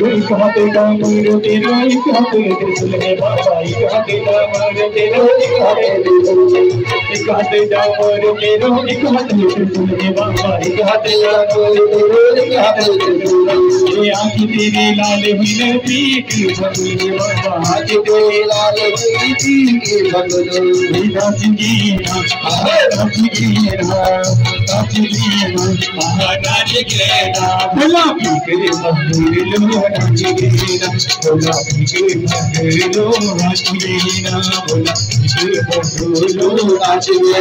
एक हाथ डामर तेरा एक हाथ त्रिशूल है बाबा एक हाथ डामर तेरा एक हाथ त्रिशूल है एक हाथ डामर तेरा एक हाथ त्रिशूल है बाबा एक हाथ डामर तेरा एक हाथ त्रिशूल है ये आँख तेरे लाल हुई न पीठ भगुल बाबा आँख तेरे लाल हुई पीठ भगुल दास जी भला फिक्र मजदूर लो राजीना भला फिक्र मजदूर लो राजीना भला फिक्र मजदूर लो राजीना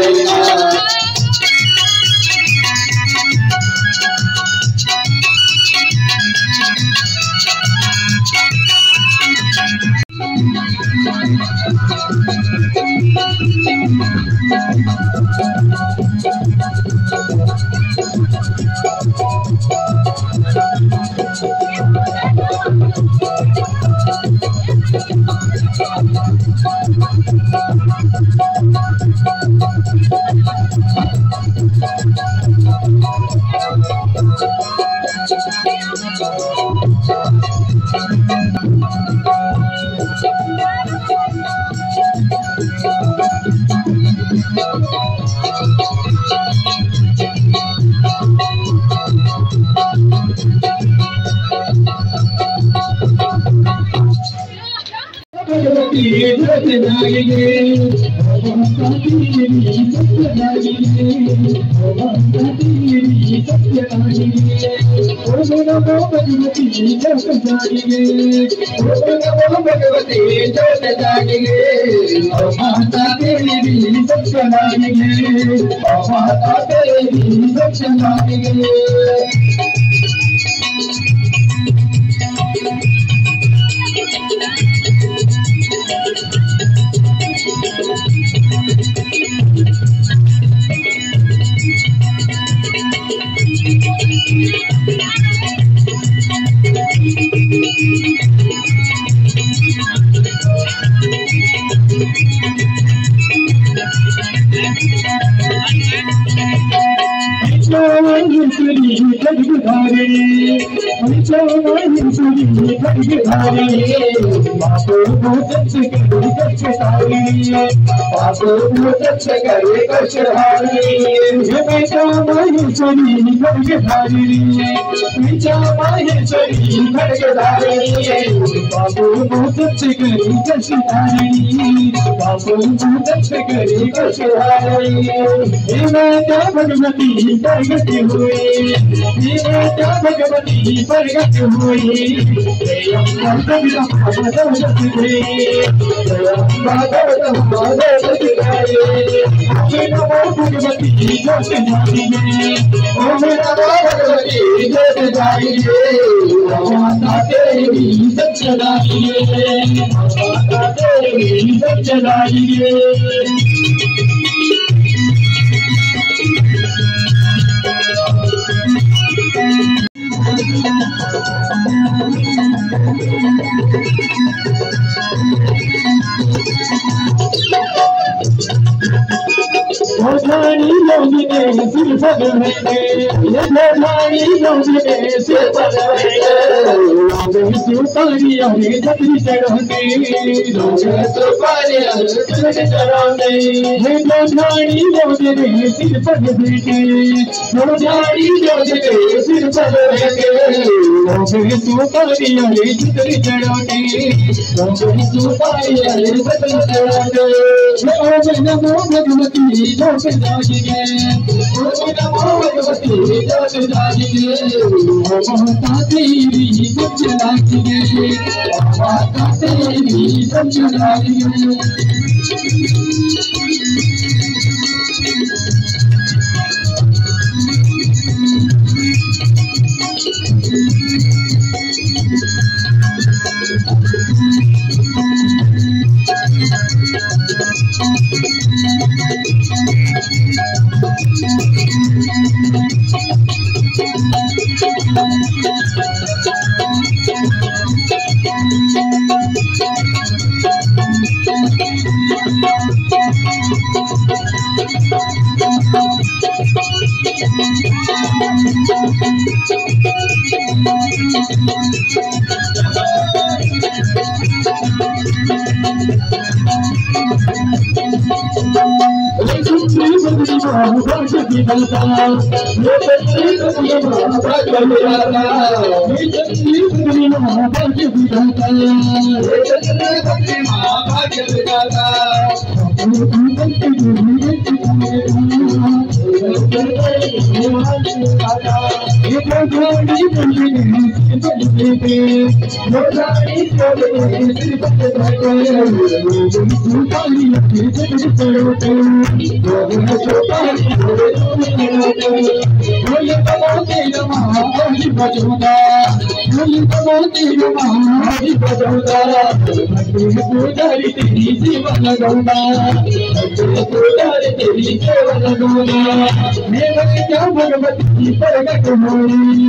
भगवती प्रगट होई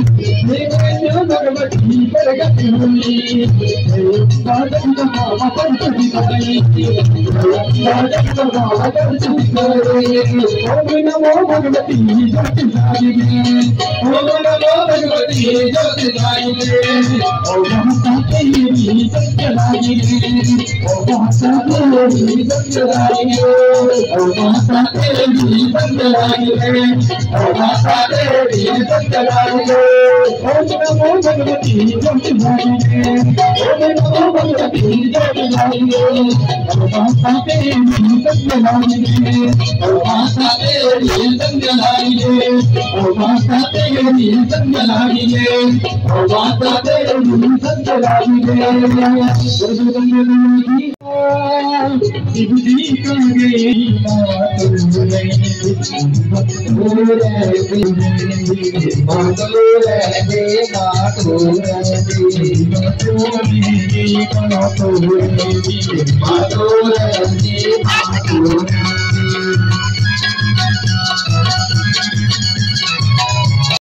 भगवती प्रगट होई बादल बाबा पंचमी करे बादल बाबा पंचमी करे ओम नमो भगवती जगत जागे ओम नमो भगवती जगत जागे ओम तेरी जगत लागे ओम तेरी जगत लागे ओम तेरी जगत लागे माता तेरी जगत लागे ओम नमो भगवती जगत जागे ओम नमो भगवती जगत जागे माता तेरी जगत लागे माता तेरी जगत लागे माता तेरी जगत लागे माता तेरी जगत लागे बुद्धि का गई मातो